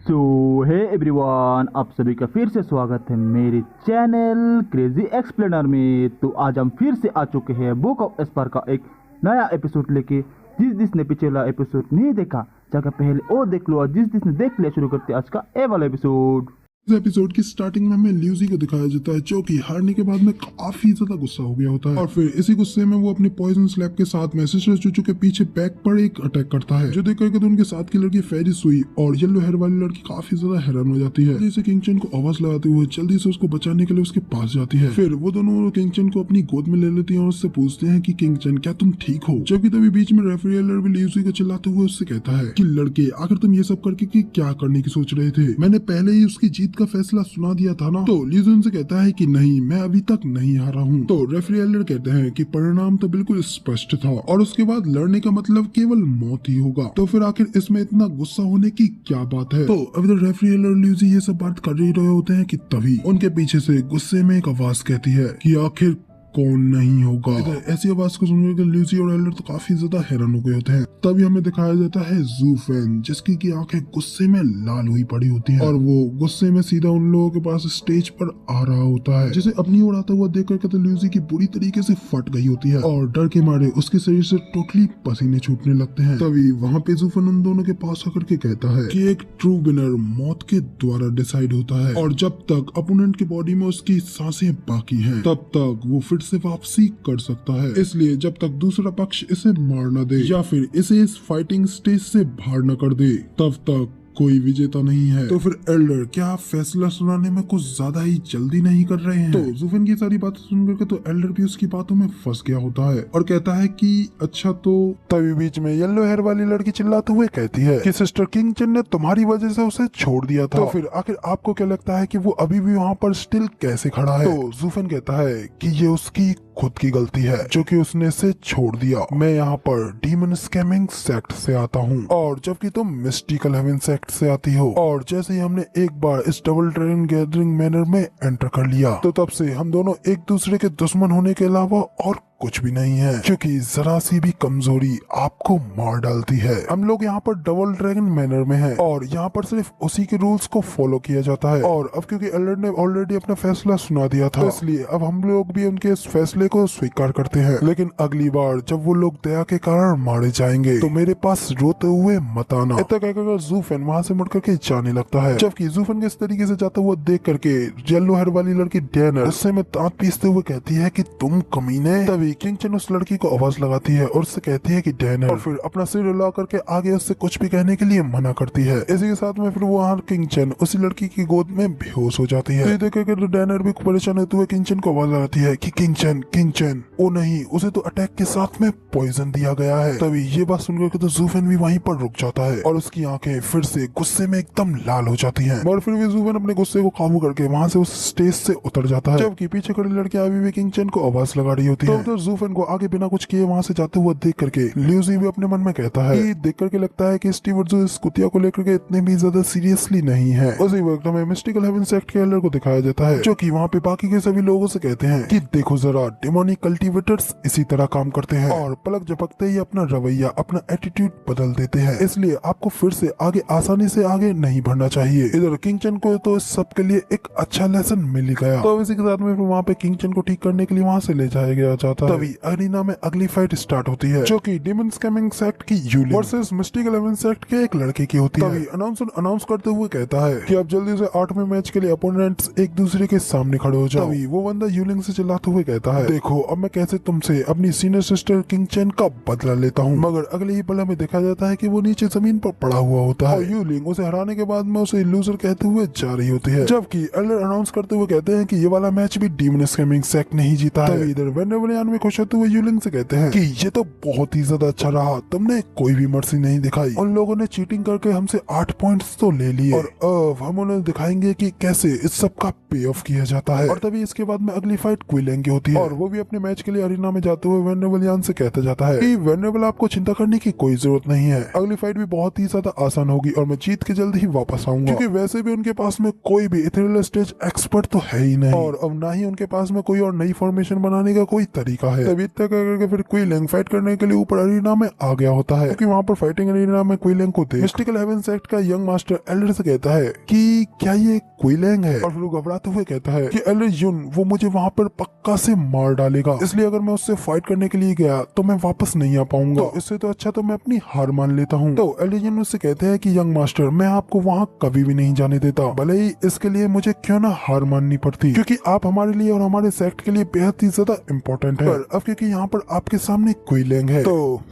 सो hey everyone, आप सभी का फिर से स्वागत है मेरे चैनल क्रेजी एक्सप्लेनर में। तो आज हम फिर से आ चुके हैं बुक ऑफ एस्पर का एक नया एपिसोड लेके। जिसने पिछला एपिसोड नहीं देखा जाकर पहले वो देख लो, और जिसने देख लिया शुरू करते आज का ए वाला एपिसोड। इस एपिसोड की स्टार्टिंग में हमें ल्यूसी को दिखाया जाता है जो कि हारने के बाद में काफी ज्यादा गुस्सा हो गया होता है, और फिर इसी गुस्से में वो अपनी पॉइजन स्लैब के साथ में सिस्टर चूचू के पीछे बैक पर एक अटैक करता है, जो देख करके तो उनके साथ की लड़की फेरिस हुई और येलो हेयर वाली लड़की काफी ज्यादा हैरान हो जाती है। जल्दी से किंगचन को आवाज लगाते हुए जल्दी से उसको बचाने के लिए उसके पास जाती है। फिर वो दोनों किंगचन को अपनी गोद में ले लेती है और उससे पूछते हैं कि किंगचन क्या तुम ठीक हो। जबकि तभी बीच में रेफरियर भी ल्यूसी को चिल्लाते हुए उससे कहता है कि लड़के आखिर तुम ये सब करके कि क्या करने की सोच रहे थे, मैंने पहले ही उसकी जीत का फैसला सुना दिया था ना। तो ल्यूसी उनसे कहता है कि नहीं, मैं अभी तक नहीं हारा हूँ। तो रेफरी एल्डर कहते हैं कि परिणाम तो बिल्कुल स्पष्ट था और उसके बाद लड़ने का मतलब केवल मौत ही होगा। तो फिर आखिर इसमें इतना गुस्सा होने की क्या बात है। तो अभी तो रेफरी एल्डर और ल्यूसी ये सब बात कर ही रहे होते हैं कि तभी उनके पीछे से गुस्से में एक आवाज कहती है कि आखिर कौन नहीं होगा। ऐसी आवाज को सुनकर ल्यूसी और एल्डर तो काफी ज्यादा हैरान हो गए होते हैं। तभी हमें दिखाया जाता है ज़ूफ़ेन, जिसकी की आंखें गुस्से में लाल हुई पड़ी होती हैं और वो गुस्से में सीधा उन लोगों के पास स्टेज पर आ रहा होता है, जिसे अपनी ओर आता हुआ देख करके तो ल्यूसी की बुरी तरीके से फट गई होती है और डर के मारे उसके शरीर से टोटली पसीने छूटने लगते हैं। तभी वहाँ पे ज़ूफ़ेन उन दोनों के पास आकर के कहता है कि एक ट्रू विनर मौत के द्वारा डिसाइड होता है, और जब तक अपोनेंट की बॉडी में उसकी सांसें बाकी हैं तब तक वो फिर से वापसी कर सकता है। इसलिए जब तक दूसरा पक्ष इसे मार न दे या फिर इसे इस फाइटिंग स्टेज से बाहर न कर दे, तब तक कोई विजेता नहीं है। तो फिर एल्डर क्या फैसला सुनाने में कुछ ज्यादा ही जल्दी नहीं कर रहे हैं। तो ज़ूफ़ेन की सारी बातें सुन करके तो एल्डर भी उसकी बातों में फंस गया होता है और कहता है कि अच्छा। तो तभी बीच में येलो हेयर वाली लड़की चिल्लाते हुए कहती है कि सिस्टर किंगचन ने तुम्हारी वजह से उसे छोड़ दिया था। तो फिर आखिर आपको क्या लगता है कि वो अभी भी वहाँ पर स्टिल कैसे खड़ा है। तो ज़ूफ़ेन कहता है कि ये उसकी खुद की गलती है जो कि उसने इसे छोड़ दिया। मैं यहाँ पर डीमन स्कैमिंग सेक्ट से आता हूँ और जबकि तुम मिस्टिकल हेवन सेक्ट से आती हो, और जैसे ही हमने एक बार इस डबल ड्रैगन गैदरिंग मैनर में एंटर कर लिया तो तब से हम दोनों एक दूसरे के दुश्मन होने के अलावा और कुछ भी नहीं है, क्योंकि जरा सी भी कमजोरी आपको मार डालती है। हम लोग यहाँ पर डबल ड्रैगन मैनर में हैं और यहाँ पर सिर्फ उसी के रूल्स को फॉलो किया जाता है, और अब क्योंकि एल्डर ने ऑलरेडी अपना फैसला सुना दिया था, इसलिए अब हम लोग भी उनके इस फैसले को स्वीकार करते हैं। लेकिन अगली बार जब वो लोग दया के कारण मारे जाएंगे तो मेरे पास रोते हुए मत आना। इतना कहकर ज़ूफ़ेन वहाँ से मुड़ करके जाने लगता है। जबकि ज़ूफ़ेन के इस तरीके से जाता हुआ देख करके येलो हेयर वाली लड़की डैनर गुस्से में दांत पीसते हुए कहती है कि तुम कमीने। तभी किंगचन उस लड़की को आवाज लगाती है और उससे कहती है कि डैनर, और फिर अपना सिर हिला करके आगे उससे कुछ भी कहने के लिए मना करती है। इसी के साथ में फिर वो किंगचन उसी लड़की की गोद में बेहोश हो जाती है। देख कर डैनर भी परेशान होते हुए किंगचन को आवाज लगाती है कि किंगचन किंगचन, ओ नहीं, उसे तो अटैक के साथ में पॉइजन दिया गया है। तभी ये बात सुनकर के तो ज़ूफ़ेन भी वहीं पर रुक जाता है और उसकी आंखें फिर से गुस्से में एकदम लाल हो जाती हैं, और फिर भी ज़ूफ़ेन अपने गुस्से को काबू करके वहां से उस स्टेज से उतर जाता है। जबकि पीछे खड़ी लड़की अभी भी किंगचन को आवाज लगा रही होती है। तो ज़ूफ़ेन को आगे बिना कुछ किए वहां से जाते हुए देख करके ल्यूसी भी अपने मन में कहता है कि देख करके लगता है कि स्टीवर्ट जो इस कुतिया को लेकर के इतने भी ज्यादा सीरियसली नहीं है। उसी वक्त हमें मिस्टिकल हेवन सेक्ट के एल्डर को दिखाया जाता है जो कि वहाँ पे बाकी के सभी लोगों से कहते हैं कि देखो जरा, डेमोनिक कल्टीवेटर्स इसी तरह काम करते हैं और पलक झपकते ही अपना रवैया, अपना एटीट्यूड बदल देते हैं, इसलिए आपको फिर से आगे आसानी से आगे नहीं बढ़ना चाहिए। इधर किंगचन को तो इस सब के लिए एक अच्छा लेसन मिल गया। तो इसी के साथ में वहाँ पे किंगचन को ठीक करने के लिए वहाँ से ले जाया गया जाता है। तभी अरीना में अगली फाइट स्टार्ट होती है जो कि डीमन स्कैमिंग सेक्ट की यूलिंग वर्सेस मिस्टिकल हेवन सेक्ट के एक लड़के की होती है। तभी अनाउंसर अनाउंस करते हुए कहता है कि अब जल्दी से 8वें मैच के लिए अपोनेंट्स एक दूसरे के सामने खड़े हो जाओ। तभी वो बंदा यूलिंग से चिल्लाते हुए कहता है, देखो अब मैं कैसे तुमसे अपनी सीनियर सिस्टर किंगचन का बदला लेता हूँ। मगर अगले ही पल हमें देखा जाता है कि वो नीचे जमीन पर पड़ा हुआ होता है और यूलिंग उसे हराने के बाद में उसे लूजर कहते हुए जा रही होती है, जबकि एल्डर अनाउंस करते हुए कहते हैं कि ये वाला मैच भी डीमन स्कैमिंग सेक्ट ने ही जीता है। इधर वेनेवलियान में खुश होते हुए यूलिंग से कहते हैं कि ये तो बहुत ही ज्यादा अच्छा रहा, तुमने कोई भी मर्सी नहीं दिखाई, उन लोगों ने चीटिंग करके हमसे 8 पॉइंट्स तो ले लिए और अब हम उन्हें दिखाएंगे कि कैसे इस सब का पे ऑफ किया जाता है। और तभी इसके बाद में अगली फाइट क्विलेंग की होती है और वो भी अपने मैच के लिए अरीना में जाते हुए वेनेवलियान से कहता जाता है कि वेनेवल, आपको चिंता करने की कोई जरूरत नहीं है, अगली फाइट भी बहुत ही ज्यादा आसान होगी और मैं जीत के जल्द ही वापस आऊंगा, क्योंकि वैसे भी उनके पास में कोई भी इथेरियल स्टेज एक्सपर्ट तो है ही नहीं और अब ना ही उनके पास में कोई और नई फॉर्मेशन बनाने का कोई तरीका देखा है। तभी तक करके फिर क्विलिंग फाइट करने के लिए ऊपर अरीना में आ गया होता है, क्योंकि वहाँ पर फाइटिंग अरीना में क्विलिंग को देख मिस्टिकल हेवन सेक्ट का यंग मास्टर एल्डर से कहता है कि क्या ये क्विलिंग है, और फिर वो घबराते हुए कहता है कि एल्डर जुन वो मुझे वहाँ पर पक्का से मार डालेगा, इसलिए अगर मैं उससे फाइट करने के लिए गया तो मैं वापस नहीं आ पाऊंगा, तो इससे तो अच्छा तो मैं अपनी हार मान लेता हूँ। तो एल्डर जुन उससे कहते हैं कि यंग मास्टर मैं आपको वहाँ कभी भी नहीं जाने देता, भले ही इसके लिए मुझे क्यों ना हार माननी पड़ती, क्योंकि आप हमारे लिए और हमारे सेक्ट के लिए बेहद ही ज्यादा इम्पोर्टेंट है। पर अब क्योंकि यहाँ पर आपके सामने क्विलिंग है तो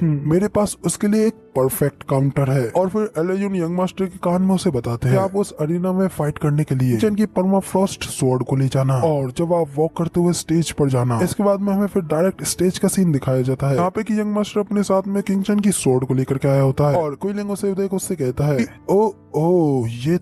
मेरे पास उसके लिए एक परफेक्ट काउंटर है। और फिर एल्डर जुन यंग मास्टर के कान में उसे बताते हैं कि आप उस अरीना में फाइट करने के लिए किंग की परमाफ्रॉस्ट स्वॉर्ड को ले जाना, और जब आप वॉक करते हुए स्टेज पर जाना। इसके बाद में हमें फिर डायरेक्ट स्टेज का सीन दिखाया जाता है, यहाँ पे कि यंग मास्टर अपने साथ में किंग चन की स्वॉर्ड को लेकर के आया होता है, और क्विलिंग उसे देख उससे कहता है ओ ये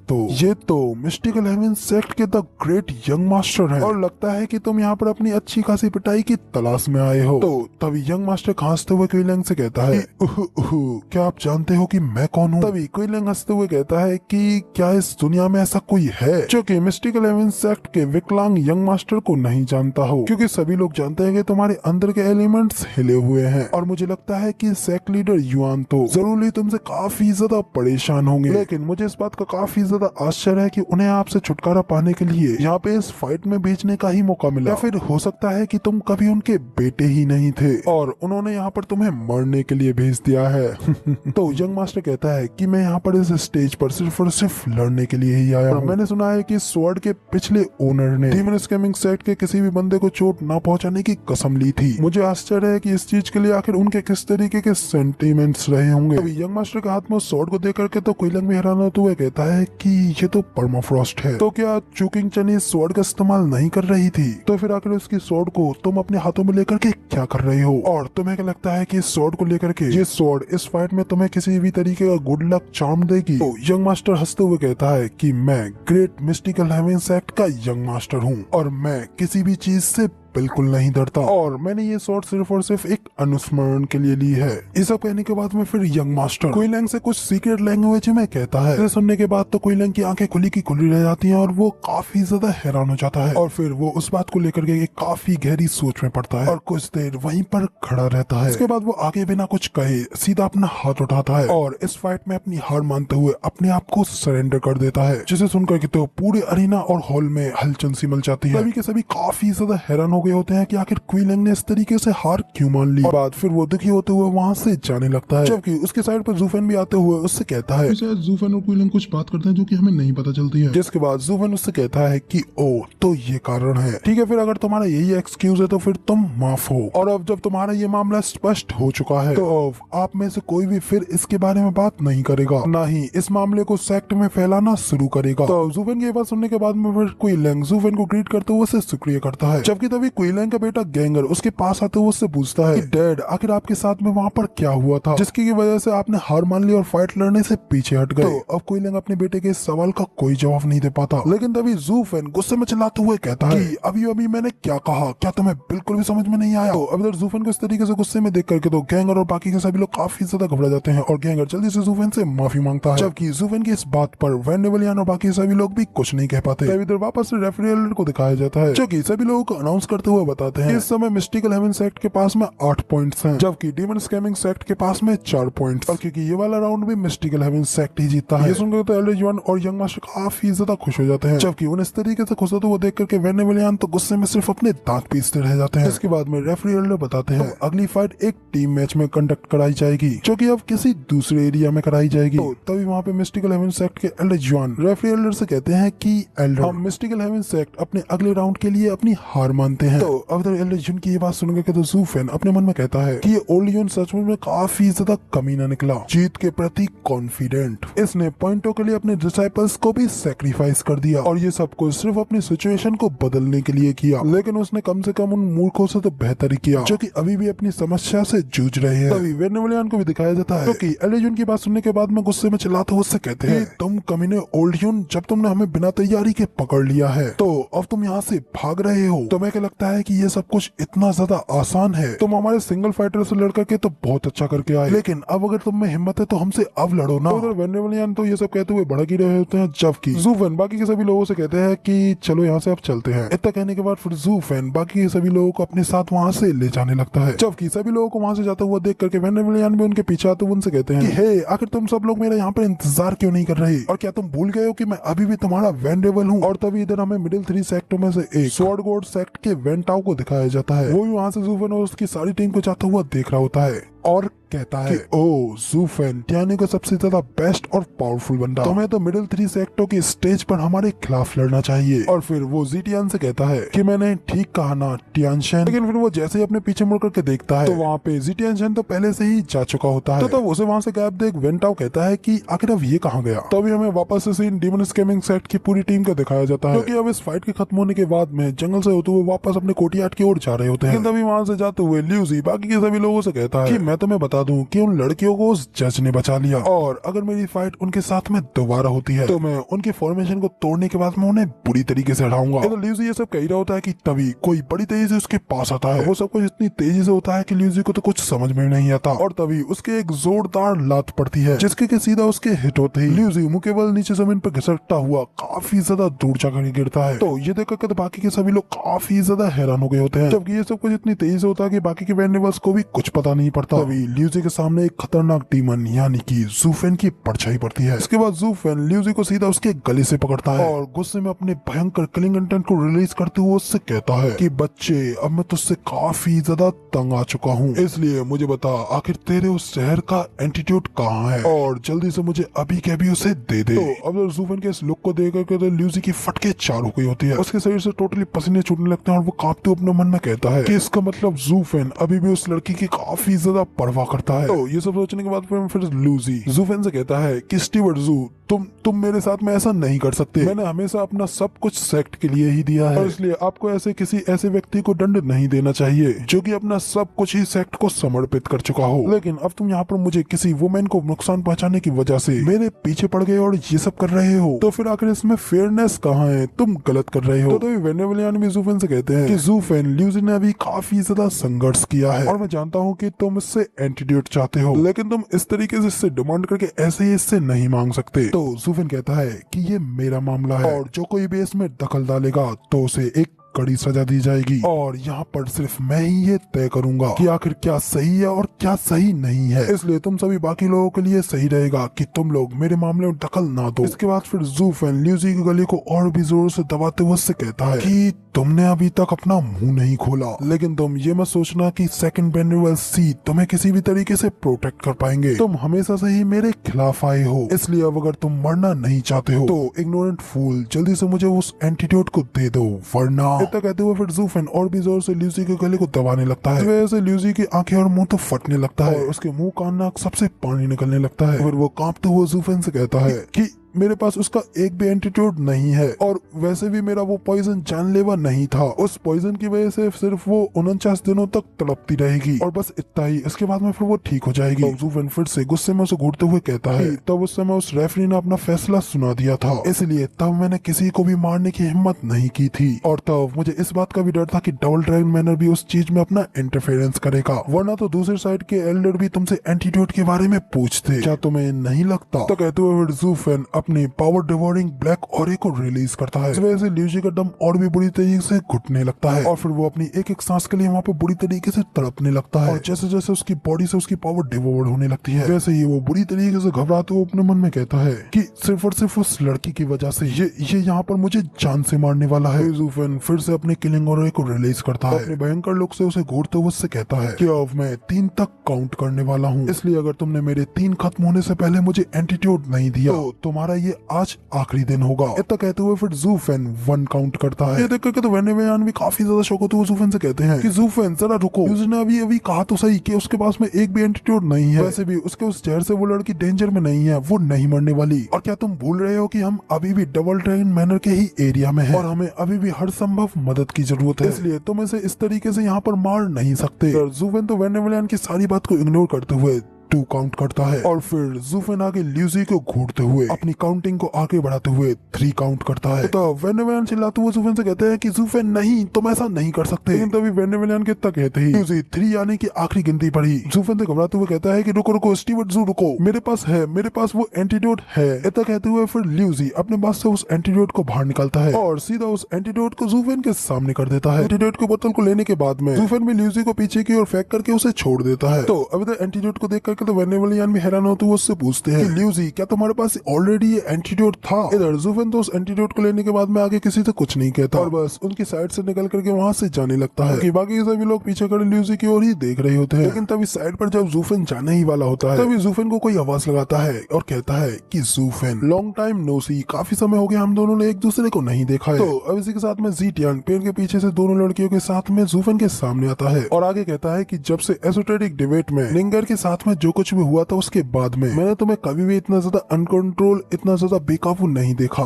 तो मिस्टिकल हेवन सेक्ट के द ग्रेट यंग मास्टर हैं, और लगता है कि तुम यहाँ पर अपनी अच्छी खासी पिटाई की तलाश में आए हो। तो तभी यंग मास्टर खांसते हुए क्विलिंग से कहता है क्या आप जानते हो कि मैं कौन हूँ? तभी क्विलिंग हंसते हुए कहता है कि क्या इस दुनिया में ऐसा कोई है जो कि मिस्टिकल हेवन सेक्ट के विकलांग यंग मास्टर को नहीं जानता हो, क्योंकि सभी लोग जानते हैं कि तुम्हारे अंदर के एलिमेंट्स हिले हुए हैं, और मुझे लगता है कि सेक्ट लीडर युआन तो जरूर ही तुमसे काफी ज्यादा परेशान होंगे, लेकिन मुझे इस बात का काफी ज्यादा आश्चर्य है कि उन्हें आपसे छुटकारा पाने के लिए यहाँ पे इस फाइट में भेजने का ही मौका मिला, या फिर हो सकता है कि तुम कभी उनके बेटे ही नहीं थे और उन्होंने यहाँ पर तुम्हें मरने के लिए भेज दिया है। तो यंग मास्टर कहता है कि मैं यहाँ पर इस स्टेज पर सिर्फ और सिर्फ लड़ने के लिए ही आया हूँ। मैंने सुना है कि स्वॉर्ड के पिछले ओनर ने डीमन स्कैमिंग सेक्ट के किसी भी बंदे को चोट न पहुंचाने की कसम ली थी। मुझे आश्चर्य है कि इस चीज के लिए आखिर उनके किस तरीके के सेंटीमेंट्स रहे होंगे। अभी यंग मास्टर के हाथ में उस स्वॉर्ड को देख करके तो क्विलिंग भी हैरान होते हुए कहता है कि ये तो परमाफ्रॉस्ट है, तो क्या चूकिंग चन इस स्वॉर्ड का इस्तेमाल नहीं कर रही थी? तो फिर आखिर उसकी स्वॉर्ड को तुम अपने हाथों में लेकर के क्या कर रही हो? और तुम्हें क्या लगता है कि इस स्वॉर्ड को लेकर के ये स्वॉर्ड इस फाइट में तुम्हें किसी भी तरीके का गुड लक चार्म देगी? तो यंग मास्टर हंसते हुए कहता है कि मैं ग्रेट मिस्टिकल हेवन सेक्ट का यंग मास्टर हूँ, और मैं किसी भी चीज से बिल्कुल नहीं डरता, और मैंने ये स्वॉर्ड सिर्फ और सिर्फ एक अनुस्मरण के लिए ली है। ये सब कहने के बाद में फिर यंग मास्टर क्विलिंग से कुछ सीक्रेट लैंग्वेज में कहता है। इसे सुनने के बाद तो क्विलिंग की आंखें खुली की खुली रह जाती हैं, और वो काफी ज्यादा हैरान हो जाता है, और फिर वो उस बात को लेकर के काफी गहरी सोच में पड़ता है और कुछ देर वहीं पर खड़ा रहता है। इसके बाद वो आगे बिना कुछ कहे सीधा अपना हाथ उठाता है और इस फाइट में अपनी हार मानते हुए अपने आप को सरेंडर कर देता है, जिसे सुनकर के तो पूरे अरीना और हॉल में हलचल सी मच जाती है। सभी के सभी काफी ज्यादा हैरान हो गए होते हैं कि आखिर क्विलिंग ने इस तरीके से हार क्यों मान ली। और बाद फिर वो दुखी होते हुए वहाँ से जाने लगता है, जबकि उसके साइड पर जूफेन भी आते हुए उससे कहता है जूफेन और क्विलिंग कुछ बात करते हैं जो कि हमें नहीं पता चलती है। जिसके बाद जूफेन उससे कहता है कि ओ तो ये कारण है, ठीक है, फिर अगर तुम्हारा यही एक्सक्यूज है तो फिर तुम माफ हो, और अब जब तुम्हारा ये मामला स्पष्ट हो चुका है तो अब आप में से कोई भी फिर इसके बारे में बात नहीं करेगा, ना ही इस मामले को सेक्ट में फैलाना शुरू करेगा। तो जूफेन की बात सुनने के बाद में फिर क्विलिंग जूफेन को ग्रीट करते हुए उससे शुक्रिया करता है, जबकि तभी क्विलिंग का बेटा गैंगर उसके पास आते हुए उससे पूछता है कि डैड आखिर आपके साथ में वहाँ पर क्या हुआ था जिसकी वजह से आपने हार मान ली और फाइट लड़ने से पीछे हट गए। तो अब क्विलिंग अपने बेटे के इस सवाल का कोई जवाब नहीं दे पाता, लेकिन तभी जूफेन गुस्से में चिल्लाते हुए कहता है कि अभी अभी मैंने क्या कहा, क्या तुम्हें बिल्कुल भी समझ में नहीं आया? तो अब इधर जूफेन को इस तरीके से गुस्से में देख करके तो गैंगर और बाकी के सभी लोग काफी ज्यादा घबरा जाते हैं, और गैंगर जल्दी से जूफेन से माफी मांगता है, जबकि जूफेन की इस बात पर वेंडेवलियन और बाकी सभी लोग भी कुछ नहीं कह पाते। तभी इधर वापस से रेफरी एल्डर को दिखाया जाता है, जो कि सभी लोगों को अनाउंस करते हुए बताते हैं इस समय मिस्टिकल हेवन सेक्ट के पास में 8 पॉइंट्स हैं, जबकि डीमन स्कैमिंग सेक्ट के पास में 4 पॉइंट्स, और क्योंकि ये वाला राउंड भी मिस्टिकल हेवन सेक्ट ही जीतता है। ये सुनकर तो एल्डर जुआन और यंग मास्टर काफी ज्यादा खुश हो जाते हैं, जबकि उन्हें इस तरीके से खुश होते हुए देख करके वेनेवलियन तो गुस्से में सिर्फ अपने दांत पीसते रह जाते हैं। इसके बाद में रेफरी एल्डर बताते हैं अगली फाइट एक टीम मैच में कंडक्ट कराई जाएगी, जो कि अब किसी दूसरे एरिया में कराई जाएगी। तो तभी वहाँ पे मिस्टिकल हेवन सेक्ट के एल्डर जुआन रेफरी एल्डर से कहते हैं कि एल्डर हम मिस्टिकल हेवन सेक्ट अपने अगले राउंड के लिए अपनी हार मानते हैं। तो अब इधर एल्डर जुआन की ये बात सुनकर के तो जूफेन अपने मन में कहता है कि ये ओलियन सचमुच में काफी ज्यादा कमीना निकला, जीत के प्रति कॉन्फिडेंट, इसने पॉइंटों के लिए अपने डिसाइपल्स को भी सैक्रिफाइस कर दिया, और ये सब कुछ सिर्फ अपनी सिचुएशन को बदलने के लिए किया, लेकिन उसने कम से कम उन मूर्खों से तो बेहतर ही किया जो कि अभी भी अपनी समस्या से जूझ रहे हैं। तभी वेनेवलियन को भी दिखाया जाता है, क्योंकि एलियन की बात सुनने के बाद में गुस्से में चिल्लाते हुए उससे कहते हैं तुम कमीने ओल्डियन, जब तुमने हमें बिना तैयारी के पकड़ लिया है तो अब तुम यहाँ से भाग रहे हो। तुम्हें क्या लगता लगता है कि ये सब कुछ इतना ज्यादा आसान है, तुम हमारे सिंगल फाइटर से लड़ करके तो बहुत अच्छा करके आए, लेकिन अब अगर तुम में हिम्मत है तो हमसे अब लड़ो ना। उधर वेनेवलियन तो ये सब कहते हुए भड़क ही रहे होते हैं, जबकि ज़ूफ़ेन बाकी के सभी लोगों से कहते हैं कि चलो यहाँ से अब चलते हैं। इतना कहने के बाद फिर ज़ूफ़ेन बाकी के सभी लोगों को अपने साथ वहाँ से ले जाने लगता है, जबकि सभी लोगों को वहाँ से जाता हुआ देख करके वेनेवलियन भी उनके पीछे आते हुए उनसे कहते हैं कि हे, आखिर तुम सब लोग मेरा यहाँ पर इंतजार क्यों नहीं कर रहे, और क्या तुम भूल गए हो कि मैं अभी भी तुम्हारा वेंडेबल हूँ। और तभी इधर हमें मिडिल 3 सेक्टों में से एक स्वॉर्ड गॉड सेक्ट के वेंटाओ को दिखाया जाता है। वो भी वहाँ से ज़ूफ़ेन और उसकी सारी टीम को जाता हुआ देख रहा होता है और कहता है कि ओ ज़ूफ़ेन, टियानी का सबसे ज्यादा बेस्ट और पावरफुल बंदा, तुम्हें तो मिडिल 3 सेक्टों की स्टेज पर हमारे खिलाफ लड़ना चाहिए। और फिर वो ज़ीटियान से कहता है कि मैंने ठीक कहा ना टियानशेन, लेकिन फिर वो जैसे ही अपने पीछे मुड़ करके देखता है तो वहाँ पे ज़ीटियानशेन तो पहले से ही जा चुका होता है। तो तब उसे वहाँ से गायब देख वेंटाओ कहता है कि आखिर अब ये कहाँ गया। तभी हमें वापस से सीन डीमन स्कैमिंग सेट की पूरी टीम का दिखाया जाता है, क्योंकि अब इस फाइट के खत्म होने के बाद में जंगल से होते हुए वापस अपने कोर्टयार्ड की ओर जा रहे होते हैं। तभी वहाँ से जाते हुए ल्यूसी बाकी के सभी लोगों से कहता है कि मैं तुम्हें बता दूं कि उन लड़कियों को उस जज ने बचा लिया, और अगर मेरी फाइट उनके साथ में दोबारा होती है तो मैं उनके फॉर्मेशन को तोड़ने के बाद मैं उन्हें बुरी तरीके से हराऊंगा। तो ल्यूसी ये सब कह रहा होता है कि तभी कोई बड़ी तेजी से उसके पास आता है। वो सब कुछ इतनी तेजी से होता है कि ल्यूसी को तो कुछ समझ में नहीं आता, और तभी उसके एक जोरदार लात पड़ती है जिसके के सीधा उसके हिट होते ही ल्यूसी मुंह केवल नीचे जमीन पर घिसटता हुआ काफी ज्यादा दूर जाकर गिरता है। तो ये देख कर तो बाकी के सभी लोग काफी ज्यादा हैरान हो गए होते हैं, जबकि ये सब कुछ इतनी तेजी से होता है कि बाकी के वेंडेबल्स को भी कुछ पता नहीं पड़ता। तभी ल्यूसी के सामने एक खतरनाक डीमन यानी कि ज़ूफ़ेन की परछाई पड़ती है। इसके बाद ज़ूफ़ेन ल्यूसी को सीधा उसके गले से पकड़ता है और गुस्से में अपने भयंकर किलिंग इंटेंट को रिलीज करते हुए उससे कहता है कि बच्चे, अब मैं तुझसे काफी ज्यादा तंग आ चुका हूँ, इसलिए मुझे बता आखिर तेरे उस शहर का एंटीट्यूड कहाँ है, और जल्दी से मुझे अभी के अभी उसे दे दे। तो अब ज़ूफ़ेन के इस लुक को देख कर ल्यूसी की फटके चार हो गई होती है, उसके शरीर से टोटली पसीने छूटने लगते हैं और वो कांपते हुए अपने मन में कहता है कि इसका मतलब ज़ूफ़ेन अभी भी उस लड़की की काफी ज्यादा परवाह करता है। तो ये सब सोचने के बाद फिर ल्यूसी ज़ूफ़ेन से कहता है कि स्टीवर्ट ज़ू, तुम मेरे साथ में ऐसा नहीं कर सकते, मैंने हमेशा अपना सब कुछ सेक्ट के लिए ही दिया है, और इसलिए आपको किसी ऐसे व्यक्ति को दंड नहीं देना चाहिए जो कि अपना सब कुछ ही सेक्ट को समर्पित कर चुका हो। लेकिन अब तुम यहाँ पर मुझे किसी वुमेन को नुकसान पहुंचाने की वजह से मेरे पीछे पड़ गए और ये सब कर रहे हो, तो फिर आखिर इसमें फेयरनेस कहाँ है, तुम गलत कर रहे हो। तो वेनेवलियन भी ज़ूफ़ेन से कहते हैं कि ज़ूफ़ेन, ल्यूसी ने अभी काफी ज्यादा संघर्ष किया है और मैं जानता हूँ कि तुम इससे एंटीट्यूड चाहते हो, लेकिन तुम इस तरीके से इससे डिमांड करके ऐसे ही इससे नहीं मांग सकते। तो ज़ूफ़ेन कहता है कि ये मेरा मामला है और जो कोई भी इसमें दखल डालेगा तो उसे एक कड़ी सजा दी जाएगी, और यहाँ पर सिर्फ मैं ही ये तय करूंगा कि आखिर क्या सही है और क्या सही नहीं है, इसलिए तुम सभी बाकी लोगों के लिए सही रहेगा कि तुम लोग मेरे मामले में दखल ना दो। इसके बाद फिर ज़ूफ़ेन ल्यूसी की गले को और भी जोर से दबाते हुए उससे कहता है कि तुमने अभी तक अपना मुंह नहीं खोला, लेकिन तुम ये मत सोचना कि सेकंड वेंडेबल सी तुम्हें किसी भी तरीके से प्रोटेक्ट कर पाएंगे। तुम हमेशा से ही मेरे खिलाफ आए हो, इसलिए अब अगर तुम मरना नहीं चाहते हो तो इग्नोरेंट फूल, जल्दी से मुझे उस एंटीट्यूड को दे दो, वरना। इतना कहते हुए फिर ज़ूफ़ेन और भी जोर से ल्यूसी के गले को दबाने लगता है। इस वजह से ल्यूसी की आंखें और मुंह तो फटने लगता है और उसके मुंह कान नाक सबसे पानी निकलने लगता है। फिर वो कांपते हुए ज़ूफ़ेन से कहता है कि मेरे पास उसका एक भी एंटीट्यूड नहीं है, और वैसे भी मेरा वो पॉइजन जानलेवा नहीं था, उस पॉइजन की वजह से सिर्फ वो 49 दिनों तक तड़पती रहेगी और बस इतना ही, इसके बाद में फिर वो ठीक हो जाएगी। तो ज़ूफ़ेन फिर से गुस्से में उसे घूरते हुए कहता है तब उस समय उस रेफरी ने अपना फैसला सुना दिया था, इसलिए तब मैंने किसी को भी मारने की हिम्मत नहीं की थी, और तब मुझे इस बात का भी डर था कि डबल ड्रैगन मैनर भी उस चीज में अपना इंटरफेरेंस करेगा, वरना तो दूसरी साइड के एल्डर भी तुमसे एंटीट्यूड के बारे में पूछते, क्या तुम्हें नहीं लगता। तो कहते हुए ज़ूफ़ेन अपनी पावर डिवोरिंग ब्लैक ऑरे को रिलीज करता है। इस वजह से ल्यूसी का दम और भी बुरी तरीके से घुटने लगता है और फिर वो अपनी एक एक सांस के लिए वहाँ पे बुरी तरीके से तड़पने लगता है, और जैसे जैसे उसकी बॉडी से उसकी पावर डिवोर्ड होने लगती है, वैसे ही वो बुरी तरीके से घबराते हुए अपने मन में कहता है कि सिर्फ और सिर्फ उस लड़की की वजह से ये यहाँ पर मुझे जान से मारने वाला है। ज़ूफ़ेन फिर से अपने किलिंग ऑरे को रिलीज करता है, अपने भयंकर लुक से उसे घूरते हुए उससे कहता है कि अब मैं 3 तक काउंट करने वाला हूँ, इसलिए अगर तुमने मेरे 3 खत्म होने से पहले मुझे एंटीट्यूड नहीं दिया तो तुम्हारा ये आज आखिरी दिन होगा। इतना कहते हुए फिर ज़ूफ़ेन 1 काउंट करता है। ये देख करके तो वेनेवलियन भी काफी ज्यादा शौक होते हुए ज़ूफ़ेन से कहते हैं कि ज़ूफ़ेन जरा रुको, उसने अभी कहा तो सही कि उसके पास में एक भी एंटीट्यूड नहीं है, वैसे भी उसके उस जहर से वो लड़की डेंजर में नहीं है, वो नहीं मरने वाली, और क्या तुम भूल रहे हो कि हम अभी भी डबल ड्रैगन मैनर के ही एरिया में हैं और हमें अभी भी हर संभव मदद की जरूरत है, इसलिए तुम इसे इस तरीके से यहाँ पर मार नहीं सकते। ज़ूफ़ेन तो वेनेवलियन की सारी बात को इग्नोर करते हुए 2 काउंट करता है और फिर जूफेन आगे ल्यूसी को घूरते हुए अपनी काउंटिंग को आगे बढ़ाते हुए 3 काउंट करता है। तो वेनेवलियन चिल्लाते हुए जूफेन से कहते हैं कि जूफेन नहीं, तुम ऐसा नहीं कर सकते। लेकिन तभी वेनेवलियन के इतना कहते ही ल्यूसी 3 यानी कि आखिरी गिनती पर ही जूफेन से घबराते हुए कहता है कि रुको रुको स्टीवर्ट जू रुको, मेरे पास वो एंटीडोट है। इतना कहते हुए फिर ल्यूसी अपने पास से उस एंटीडोट को बाहर निकालता है और सीधा उस एंटीडोट को जूफेन के सामने कर देता है। एंटीडोट की बोतल को लेने के बाद में जूफेन भी ल्यूसी को पीछे की ओर फेंक करके उसे छोड़ देता है। तो अभी तक एंटीडोट को देख करके तो वेनेवलियन भी हैरान होते हुए उससे पूछते हैं कि ल्यूसी क्या तुम्हारे पास ऑलरेडी ये एंटीडोट था? इधर जूफेन तो उस एंटीडोट को लेने के बाद में आगे किसी से कुछ नहीं कहता और बस उनकी साइड से निकल करके वहाँ से जाने लगता है कि बाकी सभी लोग पीछे खड़े ल्यूसी की ओर ही देख रहे होते हैं। लेकिन तभी साइड पर जब जूफेन जाने ही वाला होता है तभी जूफेन को कोई आवाज लगाता है और कहता है कि जूफेन लॉन्ग टाइम नो सी, काफी समय हो गया हम दोनों ने एक दूसरे को नहीं देखा है। तो अब इसी के साथ में ज़ीटियान पेड़ के पीछे से दोनों लड़कियों के साथ में जूफेन के सामने आता है और आगे कहता है कि जब से एसोटेरिक डिबेट में निंगर के साथ में जो कुछ भी हुआ था उसके बाद में मैंने तुम्हें कभी भी इतना ज्यादा अनकंट्रोल, इतना ज्यादा बेकाबू नहीं देखा।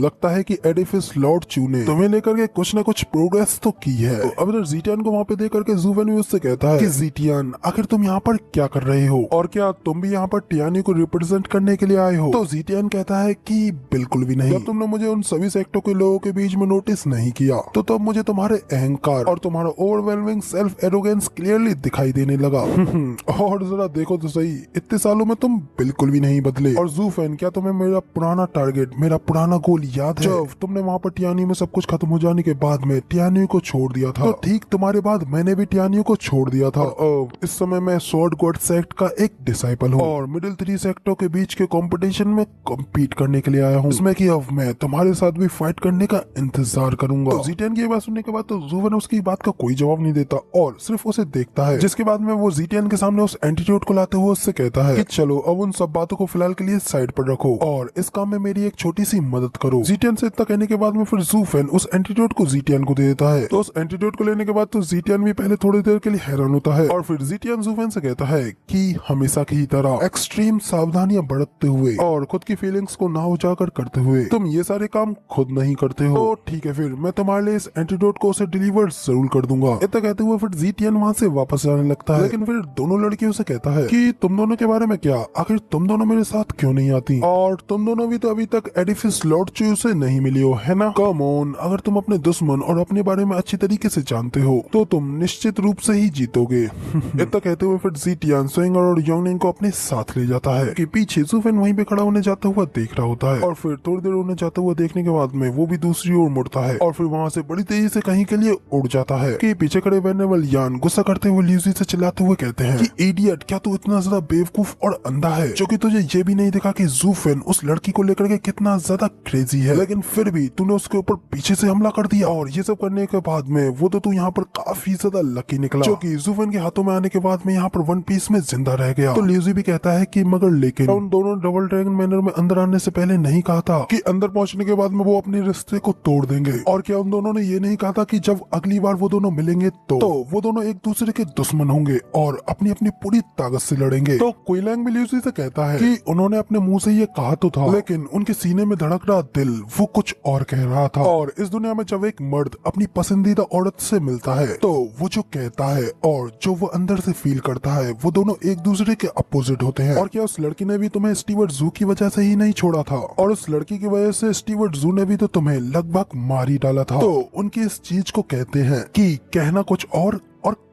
लगता है कि एडिफिस लॉर्ड चू ने तुम्हें लेकर के कुछ न कुछ प्रोग्रेस तो की है। तो अब ज़ीटियान को वहाँ पे देख करके जूफेन भी उससे कहता है कि ज़ीटियान आखिर तुम यहाँ पर क्या कर रहे हो और क्या तुम भी यहाँ पर टियानी को रिप्रेजेंट करने के लिए आए हो? तो ज़ीटियान कहता है कि बिल्कुल भी नहीं, जब तुमने मुझे उन सभी सेक्टों के लोगों के बीच में नोटिस नहीं किया तो तब मुझे तुम्हारे अहंकार और तुम्हारा ओवरवेलमिंग सेल्फ एरोगेंस क्लियरली दिखाई देने लगा। और जरा देखो तो सही, इतने सालों में तुम बिल्कुल भी नहीं बदले। और जूफेन क्या तुम्हें मेरा पुराना टारगेट, मेरा पुराना गोल याद है? जब तुमने वहाँ पर टियानी में सब कुछ खत्म हो जाने के बाद में टियानी को छोड़ दिया था, तो ठीक तुम्हारे बाद मैंने भी टियानी को छोड़ दिया था। इस समय मैं स्वॉर्ड गॉड सेक्ट का एक डिसाइपल हूँ और मिडिल 3 सेक्टों के बीच के कंपटीशन में कम्पीट करने के लिए आया हूँ, इसमें कि अब मैं तुम्हारे साथ भी फाइट करने का इंतजार करूंगा। तो ज़ीटियान की बात सुनने के बाद तो जूफेन उसकी बात का कोई जवाब नहीं देता और सिर्फ उसे देखता है, जिसके बाद में वो ज़ीटियान के सामने उस एंटीडोट को लाते हुए उससे कहता है कि चलो अब उन सब बातों को फिलहाल के लिए साइड पर रखो और इस काम में मेरी एक छोटी सी मदद करो। ज़ीटियान से इतना कहने के बाद में फिर जूफेन उस एंटीडोट को ज़ीटियान को दे देता है। तो उस एंटीडोट को लेने के बाद तो ज़ीटियान भी पहले थोड़ी देर के लिए हैरान होता है और फिर ज़ीटियान जूफेन से कहता है कि हमेशा की तरह एक्सट्रीम सावधानियां बरतते हुए और खुद की फीलिंग्स को ना उजागर करते हुए तुम ये सारे काम खुद नहीं करते हो। तो ठीक है, फिर मैं तुम्हारे लिए इस एंटीडोट को उसे डिलीवर जरूर कर दूंगा। इतना कहते हुए फिर ज़ीटियान वहाँ से वापस जाने लगता है, लेकिन फिर दोनों लड़कियों से कहता है कि तुम दोनों के बारे में क्या, आखिर तुम दोनों मेरे साथ क्यों नहीं आती? और तुम दोनों भी तो अभी तक एडिफिस लॉर्ड चू से नहीं मिली हो, है ना? कम ऑन, अगर तुम अपने दुश्मन और अपने बारे में अच्छी तरीके से जानते हो तो तुम निश्चित रूप से ही जीतोगे। इतना कहते हुए फिर ज़ीटियान स्विंगर और योंगनिंग को अपने साथ ले जाता है कि पीछे जूफेन वहीं पे खड़ा होने जाता हुआ देख रहा होता है और फिर थोड़ी देर उन्हें जाता हुआ देखने के बाद में वो भी दूसरी ओर मुड़ता है और फिर वहाँ से बड़ी तेजी से कहीं के लिए उड़ जाता है कि पीछे खड़े वेनेवलियन गुस्सा करते हुए ल्यूसी से चिल्लाते हुए कहते हैं कि इडियट, क्या तू इतना ज्यादा बेवकूफ और अंधा है जो कि तुझे ये भी नहीं देखा कि जूफेन उस लड़की को लेकर के कितना ज्यादा क्रेजी है, लेकिन फिर भी तूने उसके ऊपर पीछे से हमला कर दिया और ये सब करने के बाद में वो तो तू यहाँ पर काफी ज्यादा लकी निकला जो कि जूफेन के हाथों में आने के बाद में यहाँ पर वन पीस में जिंदा रह गया। तो ल्यूसी भी कहता है कि मगर लेकिन उन दोनों डबल ड्रैगन मैनर में अंदर आने से पहले नहीं कहा था कि अंदर पहुंचने के बाद में वो अपने रिश्ते को तोड़ देंगे? और क्या उन दोनों ने ये नहीं कहा था कि जब अगली बार वो दोनों मिलेंगे तो वो दोनों एक दूसरे के दुश्मन होंगे और अपनी अपनी पूरी ताकत से लड़ेंगे? तो क्विलैंग भी ल्यूसी से कहता है कि उन्होंने अपने मुंह से ये कहा तो था, लेकिन उनके सीने में धड़क रहा दिल वो कुछ और कह रहा था। और इस दुनिया में जब एक मर्द अपनी पसंदीदा औरत से मिलता है तो वो जो कहता है और जो वो अंदर से फील करता है वो दोनों एक दूसरे के अपोजिट होते हैं। और क्या उस लड़की ने भी तुम्हें स्टीवर्ट जू की वजह से ही नहीं छोड़ा था? और उस लड़की की वजह से स्टीवर्ट जू ने भी तो तुम्हें लगभग मार ही डाला था। तो उनकी इस चीज को कहते हैं कि कहना कुछ और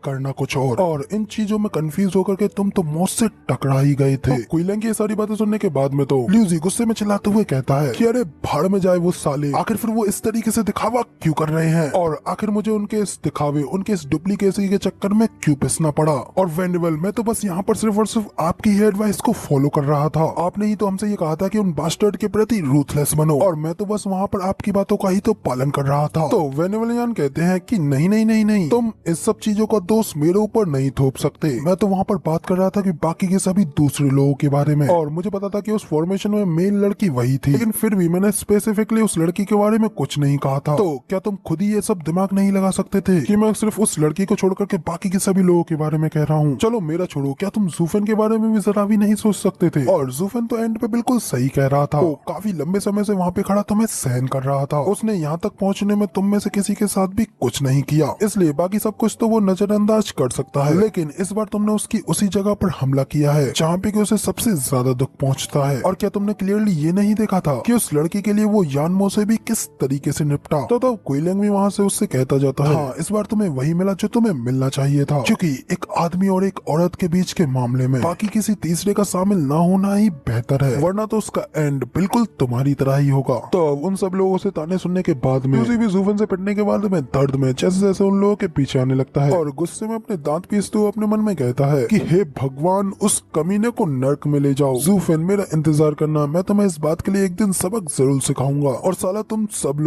करना कुछ और इन चीजों में कंफ्यूज होकर के तुम तो मौत से टकरा ही गए थे। तो क्विलैंग की ये सारी बातें सुनने के बाद में तो ल्यूसी गुस्से में चिल्लाते हुए कहता है कि अरे भाड़ में जाए वो साले, आखिर फिर वो इस तरीके से दिखावा क्यों कर रहे हैं और आखिर मुझे उनके इस दिखावे, उनके इस डुप्लीकेसी के चक्कर में क्यों पिसना पड़ा? और वेनेवल, मैं तो बस यहाँ पर सिर्फ और सिर्फ आपकी ही एडवाइस को फॉलो कर रहा था। आपने ही तो हमसे ये कहा था कि उन बास्टर्ड के प्रति रूथलेस बनो और मैं तो बस वहाँ पर आपकी बातों का ही तो पालन कर रहा था। तो वेनेवलियन कहते हैं कि नहीं नहीं नहीं नहीं, तुम इस सब चीजों का दोष मेरे ऊपर नहीं थोप सकते। मैं तो वहाँ पर बात कर रहा था कि बाकी के सभी दूसरे लोगों के बारे में और मुझे पता था कि उस फॉर्मेशन में मेन लड़की वही थी, लेकिन फिर भी मैंने स्पेसिफिकली उस लड़की के बारे में कुछ नहीं कहा था। तो क्या तुम खुद ही ये सब दिमाग नहीं लगा सकते थे कि मैं सिर्फ उस लड़की को छोड़कर के बाकी के सभी लोगों के बारे में कह रहा हूँ? चलो मेरा छोड़ो, क्या तुम जूफेन के बारे में भी जरा भी नहीं सोच सकते थे? और जूफेन तो एंड पे बिल्कुल सही कह रहा था। वो काफी लंबे समय से वहाँ पे खड़ा तुम्हें सहन कर रहा था। उसने यहाँ तक पहुँचने में तुम में से किसी के साथ भी कुछ नहीं किया, इसलिए बाकी सब कुछ तो वो नजरअंदाज नजरअंदाज कर सकता है, लेकिन इस बार तुमने उसकी उसी जगह पर हमला किया है जहाँ पे कि उसे सबसे ज्यादा दुख पहुँचता है। और क्या तुमने क्लियरली ये नहीं देखा था कि उस लड़की के लिए वो यानमो से भी किस तरीके से निपटा? तो कुइलिंग भी वहाँ से उससे कहता जाता है, हाँ इस बार तुम्हें वही मिला जो तुम्हें मिलना चाहिए था, क्योंकि एक आदमी और एक औरत के बीच के मामले में बाकी किसी तीसरे का शामिल ना होना ही बेहतर है, वरना तो उसका एंड बिल्कुल तुम्हारी तरह ही होगा। तो उन सब लोगों से ताने सुनने के बाद में उसी भी ज़ूफन से पिटने के बाद में दर्द में जैसे जैसे उन लोगों के पीछे आने लगता है और गुस्से में अपने दांत पीसते हुए अपने मन में कहता है कि हे भगवान, उस कमीने को नर्क में ले जाओ। ज़ूफन, मेरा इंतजार करना, मैं तुम्हें इस बात के लिए एक दिन सबक जरूर सिखाऊंगा और साला तुम सब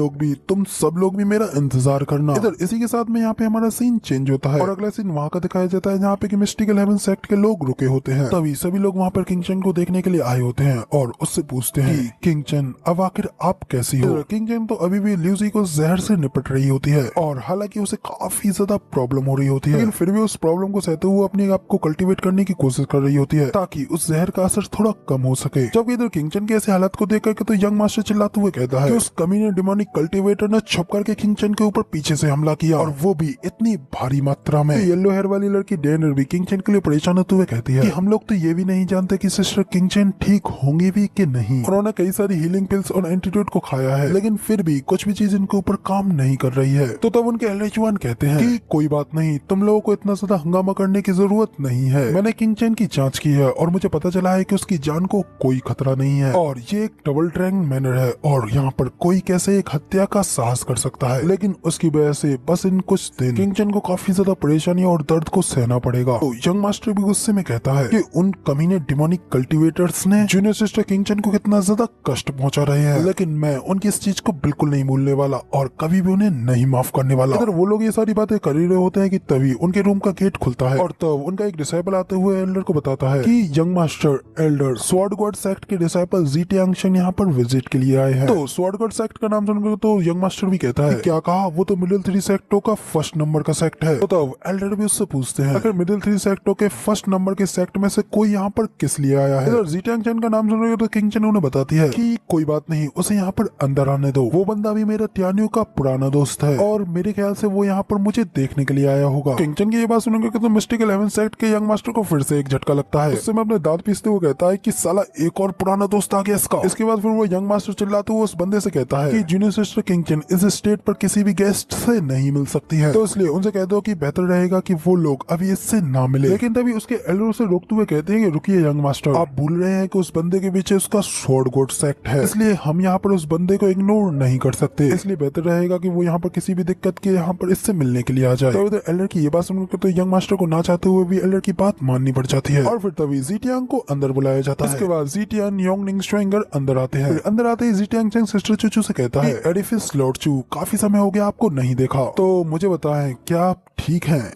लोग भी मेरा इंतजार करना। इधर इसी के साथ में यहाँ पे हमारा सीन चेंज होता है और अगला सीन वहाँ का दिखाया जाता है जहाँ पे मिस्टिकल हेवन सेक्ट के लोग रुके होते हैं। तभी सभी लोग वहाँ पर किंग चेन को देखने के लिए आए होते हैं और उससे पूछते हैं कि किंग चेन, अब आखिर आप कैसी हो? किंग चेन तो अभी भी ल्यूसी को जहर से निपट रही होती है और हालांकि उसे काफी ज्यादा प्रॉब्लम हो रही होती है, लेकिन फिर भी उस प्रॉब्लम को सहते हुए अपने आप को कल्टीवेट करने की कोशिश कर रही होती है ताकि उस जहर का असर थोड़ा कम हो सके। जबकि इधर किंग चेन के ऐसे हालात को देख करके तो यंग मास्टर चिल्लाते हुए कहता है कि उस कमीने डिमोनिक कल्टीवेटर ने छुप करके किंग चेन के ऊपर पीछे से हमला किया और वो भी इतनी भारी मात्रा में। येलो हेयर वाली लड़की डेनर भी किंग चेन के लिए परेशान होते हुए कहती है कि हम लोग तो ये भी नहीं जानते कि सिस्टर किंग चेन ठीक होंगी भी कि नहीं। उन्होंने कई सारी हीलिंग पिल्स और एंटीडोट को खाया है, लेकिन फिर भी कुछ भी चीज इनके ऊपर काम नहीं कर रही है। तो तब उनके एलएच1 कहते हैं कि कोई बात नहीं, तुम लोगों को इतना ज्यादा हंगामा करने की जरूरत नहीं है। मैंने किंग चेन की जांच की है और मुझे पता चला है कि उसकी जान को कोई खतरा नहीं है और ये एक डबल ट्रैंग मैनर है और यहाँ पर कोई कैसे एक हत्या का साहस कर सकता है, लेकिन उसकी वजह से बस इन कुछ दिन किंग चेन को काफी ज्यादा परेशानी और दर्द को सहना पड़ेगा। तो यंग मास्टर भी गुस्से में कहता है कि उन कमीने डिमोनिक कल्टीवेटर्स ने जूनियर सिस्टर किंग चेन को कितना ज्यादा कष्ट पहुंचा रहे हैं, लेकिन मैं उनकी इस चीज को बिल्कुल नहीं भूलने वाला और कभी भी उन्हें नहीं माफ करने वाला। अगर वो लोग ये सारी बातें कर ही रहे होते हैं कि तभी उनके रूम का गेट खुलता है और तब उनका एक डिसाइपल आते हुए एल्डर को बताता है कि young master Elder sword God sect के डिसाइपल जीटी यांगशन यहाँ पर विजिट के लिए आए हैं। तो स्वॉर्ड गॉड सेक्ट का नाम सुनकर तो यंग मास्टर भी कहता है क्या कहा? वो तो मिडिल 3 सेक्टों का फर्स्ट नंबर का सेक्ट है। तो तब एल्डर भी उससे पूछते हैं अगर मिडिल 3 सेक्टों के फर्स्ट नंबर के सेक्ट में से कोई यहाँ पर किस लिए आया है? जीटी यांगशन का नाम सुन रहे हो तो किंग चेन उन्हें बताती है कि कोई बात नहीं, उसे यहाँ पर अंदर आने दो, वो बंदा भी मेरा त्यानियों का पुराना दोस्त है और मेरे ख्याल से वो यहाँ पर मुझे देखने के लिए आया होगा। किंग चेन की ये बात सुनकर तो मिस्टिकल हेवन सेक्ट के यंग मास्टर को फिर से एक झटका लगता है। उससे मैं अपने दांत पीसते हुए कहता है कि साला एक और पुराना दोस्त आ गया इसका। इसके बाद फिर वो यंग मास्टर चिल्लाते हुए उस बंदे से कहता है कि जूनियर सिस्टर किंग चेन इस स्टेट पर किसी भी गेस्ट से नहीं मिल सकती है, तो इसलिए उनसे कह दो कि बेहतर रहेगा कि वो लोग अभी इससे ना मिले। लेकिन तभी उसके एल्डर से रोकते हुए कहते हैं कि रुकिए यंग मास्टर, आप भूल रहे हैं कि उस बंदे के पीछे उसका स्वॉर्ड गॉड सेक्ट है, इसलिए हम यहाँ पर उस बंदे को इग्नोर नहीं कर सकते, इसलिए बेहतर रहेगा कि वो यहाँ पर किसी भी दिक्कत के यहाँ पर इससे मिलने के लिए आ जाए। तो इधर एल्डर की ये बात सुनकर तो यंग मास्टर को ना चाहते हुए भी एल्डर की बात माननी पड़ जाती है और फिर तभी जीटियांग को अंदर बुलाया जाता है। इसके बाद जीटियान योंगनिंग श्वेंगर अंदर आते हैं। अंदर आते ही जीटियांग चेंग सिस्टर चूचू से कहता है एडिफिस लॉर्ड चू, काफी समय हो गया आपको नहीं देखा, तो मुझे बताएं क्या आप ठीक हैं?